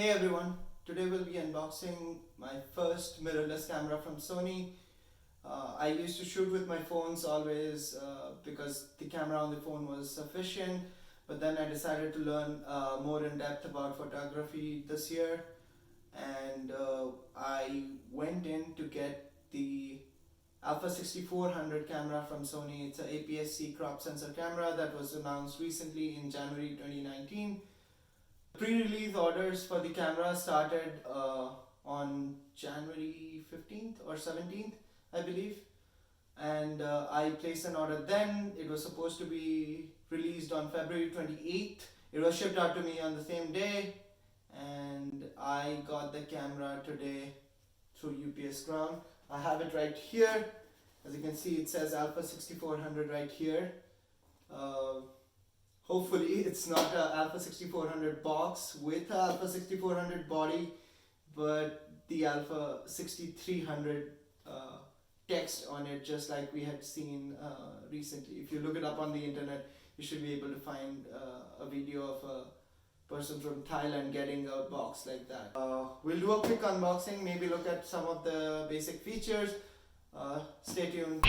Hey everyone, today we'll be unboxing my first mirrorless camera from Sony. I used to shoot with my phones always because the camera on the phone was sufficient, but then I decided to learn more in depth about photography this year, and I went in to get the Alpha 6400 camera from Sony. It's a aps-c crop sensor camera that was announced recently in January 2019. Pre-release orders for the camera started on January 15th or 17th, I believe, and I placed an order then. It was supposed to be released on February 28th. It was shipped out to me on the same day, and I got the camera today through UPS Ground. I have it right here. As you can see, it says Alpha 6400 right here. Hopefully it's not a Alpha 6400 box with a Alpha 6400 body, but the Alpha 6300 text on it, just like we had seen recently. If you look it up on the internet, you should be able to find a video of a person from Thailand getting a box like that. We'll do a quick unboxing, maybe look at some of the basic features. Stay tuned.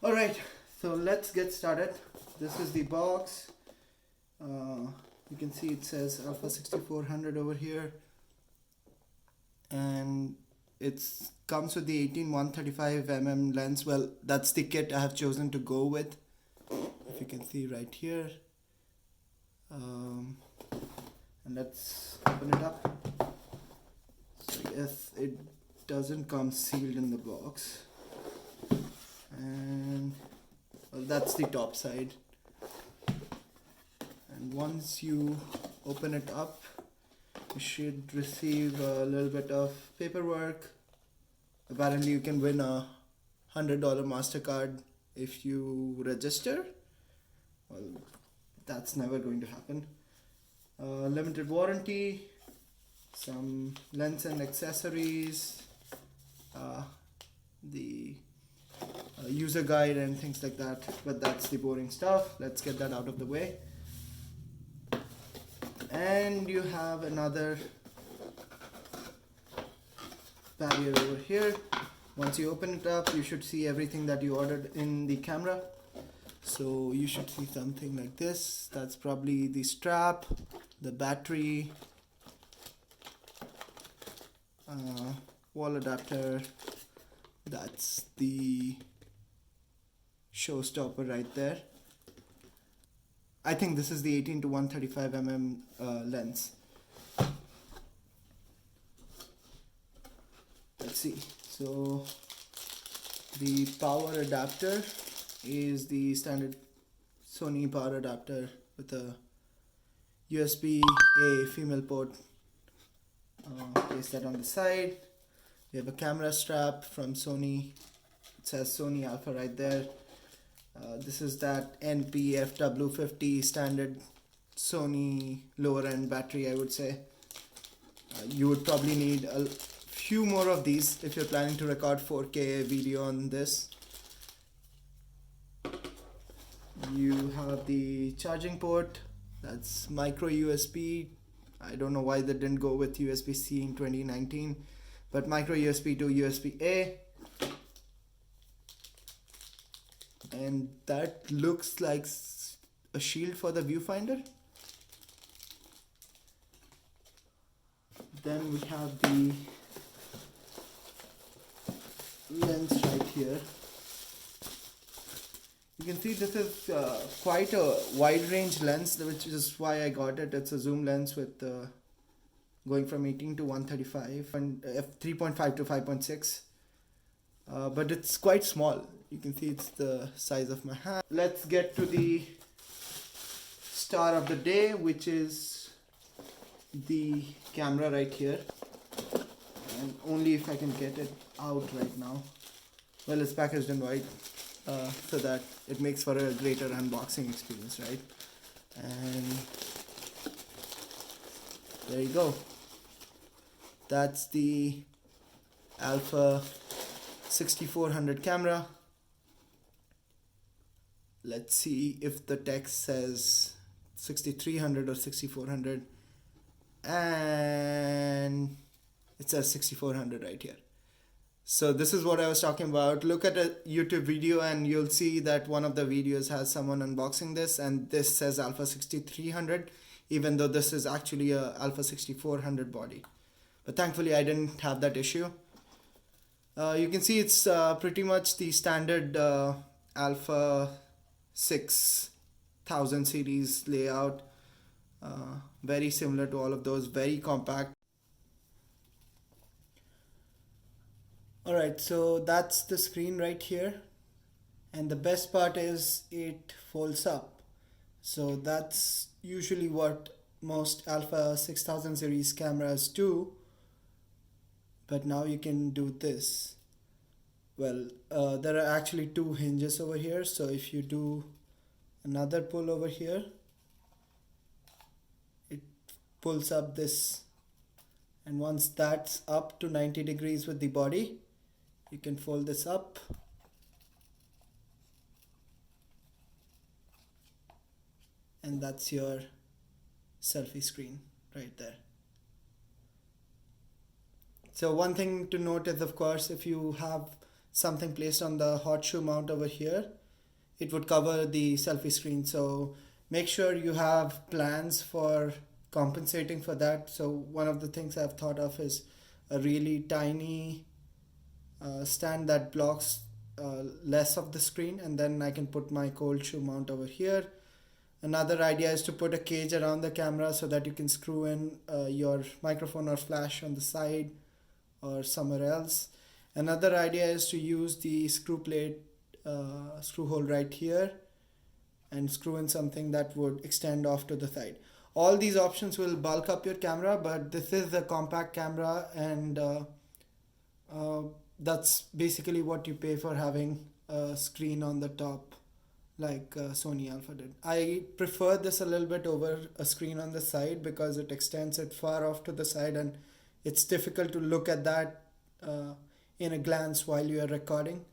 Alright, so let's get started. This is the box. You can see it says Alpha 6400 over here, and it comes with the 18-135mm lens. Well, that's the kit I have chosen to go with, if you can see right here. And let's open it up. So yes, it doesn't come sealed in the box. And well, that's the top side, and once you open it up, you should receive a little bit of paperwork. Apparently you can win a $100 MasterCard if you register. Well, that's never going to happen. Limited warranty, some lens and accessories, the user guide and things like that, but that's the boring stuff. Let's get that out of the way. And you have another barrier over here. Once you open it up, you should see everything that you ordered in the camera. So you should see something like this. That's probably the strap, the battery, wall adapter. That's the showstopper right there. I think this is the 18-135mm lens. Let's see. So the power adapter is the standard Sony power adapter with a USB-A female port. Place that on the side. We have a camera strap from Sony. It says Sony Alpha right there. This is that NP-FW50 standard Sony lower end battery, I would say. You would probably need a few more of these if you're planning to record 4K video on this. You have the charging port. That's micro USB. I don't know why they didn't go with USB-C in 2019, but micro USB to USB-A. And that looks like a shield for the viewfinder. Then we have the lens right here. You can see this is quite a wide range lens, which is why I got it. It's a zoom lens with going from 18 to 135 and f3.5 to 5.6. But it's quite small. You can see it's the size of my hand. Let's get to the star of the day, which is the camera right here. And only if I can get it out right now. Well, it's packaged in white, so that it makes for a greater unboxing experience, right? And there you go. That's the Alpha 6400 camera. Let's see if the text says 6300 or 6400, and it says 6400 right here. So this is what I was talking about. Look at a YouTube video and you'll see that one of the videos has someone unboxing this, and this says Alpha 6300, even though this is actually a Alpha 6400 body. But thankfully I didn't have that issue. You can see it's pretty much the standard Alpha 6000 series layout. Very similar to all of those, very compact. Alright, so that's the screen right here, and the best part is it folds up. So that's usually what most Alpha 6000 series cameras do, but now you can do this. Well, there are actually two hinges over here, so if you do another pull over here, it pulls up this, and once that's up to 90 degrees with the body, you can fold this up and that's your selfie screen right there. So one thing to note is, of course, if you have something placed on the hot shoe mount over here, it would cover the selfie screen. So make sure you have plans for compensating for that. So one of the things I've thought of is a really tiny stand that blocks less of the screen, and then I can put my cold shoe mount over here. Another idea is to put a cage around the camera so that you can screw in your microphone or flash on the side or somewhere else. Another idea is to use the screw plate, screw hole right here, and screw in something that would extend off to the side. All these options will bulk up your camera, but this is a compact camera, and that's basically what you pay for having a screen on the top like Sony Alpha did. I prefer this a little bit over a screen on the side because it extends it far off to the side, and it's difficult to look at that in a glance while you are recording.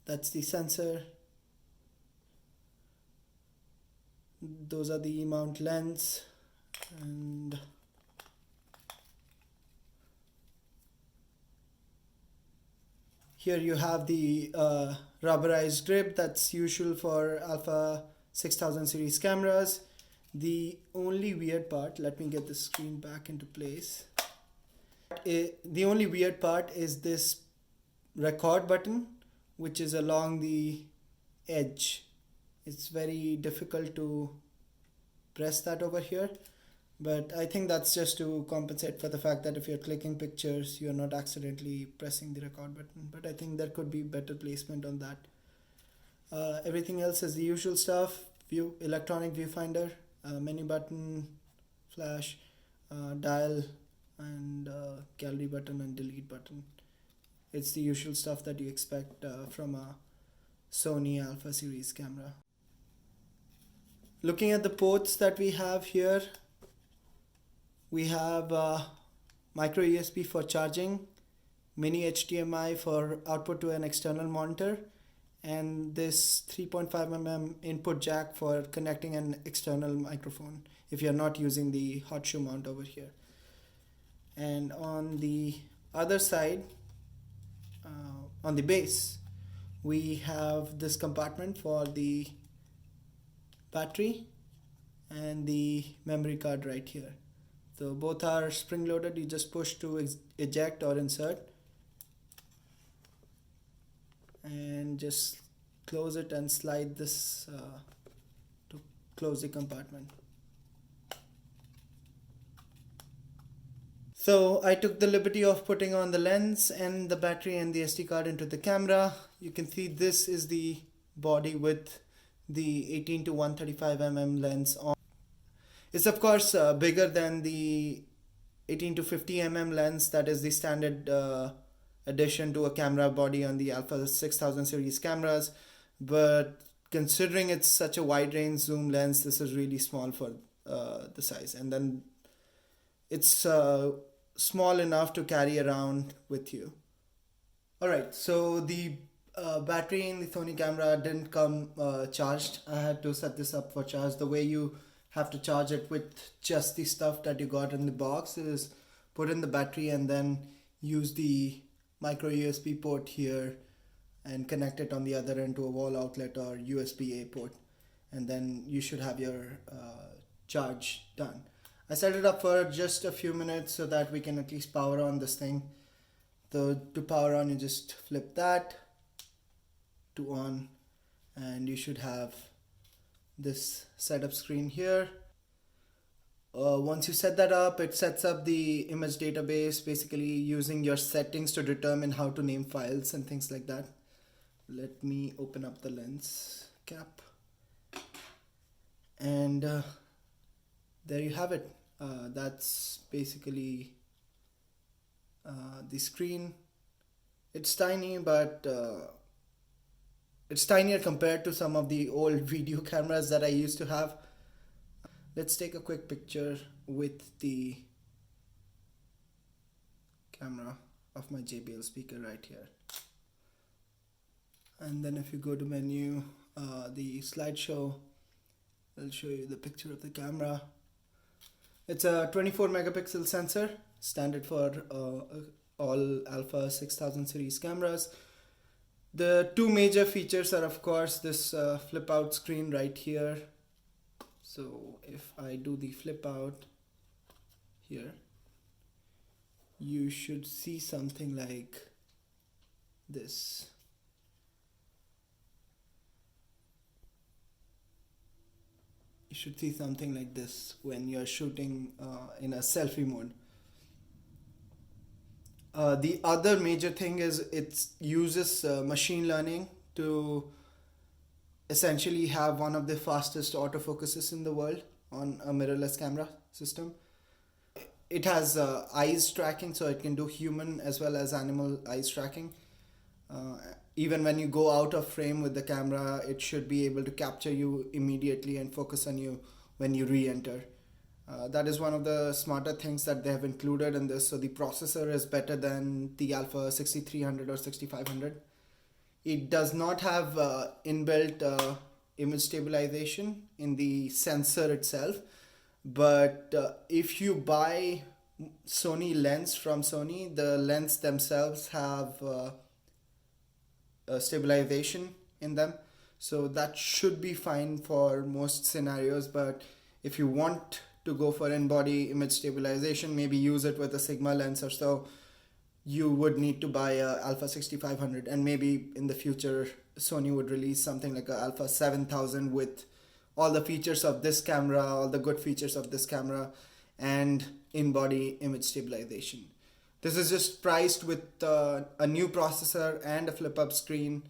That's the sensor. Those are the E-mount lens, and here you have the rubberized grip that's usual for Alpha 6000 series cameras. The only weird part, let me get the screen back into place. The only weird part is this record button, which is along the edge. It's very difficult to press that over here, but I think that's just to compensate for the fact that if you're clicking pictures, you're not accidentally pressing the record button. But I think there could be better placement on that. Everything else is the usual stuff: electronic viewfinder, menu button, flash, dial, and gallery button and delete button. It's the usual stuff that you expect from a Sony Alpha series camera. Looking at the ports that we have here, we have micro USB for charging, mini HDMI for output to an external monitor, and this 3.5mm input jack for connecting an external microphone if you're not using the hot shoe mount over here. And on the other side, on the base, we have this compartment for the battery and the memory card right here. So both are spring loaded. You just push to eject or insert and just close it and slide this close the compartment. So I took the liberty of putting on the lens and the battery and the SD card into the camera. You can see this is the body with the 18 to 135 lens on. It's of course bigger than the 18 to 50 lens that is the standard addition to a camera body on the Alpha 6000 series cameras, but considering it's such a wide range zoom lens, this is really small for the size, and then it's small enough to carry around with you. Alright, so the battery in the Sony camera didn't come charged. I had to set this up for charge. The way you have to charge it with just the stuff that you got in the box is put in the battery and then use the micro USB port here and connect it on the other end to a wall outlet or USB-A port, and then you should have your charge done. I set it up for just a few minutes so that we can at least power on this thing. So to power on, you just flip that to on and you should have this setup screen here. Once you set that up, it sets up the image database, basically using your settings to determine how to name files and things like that. Let me open up the lens cap, and there you have it. That's basically the screen. It's tiny, but it's tinier compared to some of the old video cameras that I used to have. Let's take a quick picture with the camera of my JBL speaker right here. And then if you go to menu, the slideshow, I'll show you the picture of the camera. It's a 24 megapixel sensor, standard for all Alpha 6000 series cameras. The two major features are of course this flip out screen right here. So if I do the flip out here, you should see something like this. You should see something like this when you're shooting in a selfie mode. The other major thing is it uses machine learning to essentially have one of the fastest autofocuses in the world on a mirrorless camera system. It has eyes tracking, so it can do human as well as animal eyes tracking. Even when you go out of frame with the camera, it should be able to capture you immediately and focus on you when you re-enter. That is one of the smarter things that they have included in this. So the processor is better than the Alpha 6300 or 6500. It does not have inbuilt image stabilization in the sensor itself, but if you buy Sony lens from Sony, the lens themselves have stabilization in them, so that should be fine for most scenarios. But if you want to go for in-body image stabilization, maybe use it with a Sigma lens or so, you would need to buy a Alpha 6500, and maybe in the future Sony would release something like a Alpha 7000 with all the features of this camera, all the good features of this camera, and in-body image stabilization. This is just priced with a new processor and a flip-up screen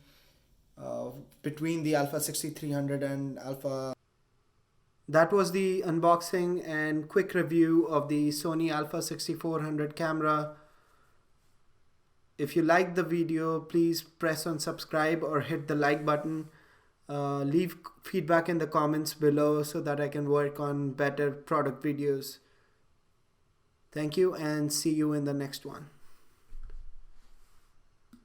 between the Alpha 6300 and Alpha. That was the unboxing and quick review of the Sony Alpha 6400 camera. If you liked the video, please press on subscribe or hit the like button. Leave feedback in the comments below so that I can work on better product videos. Thank you and see you in the next one.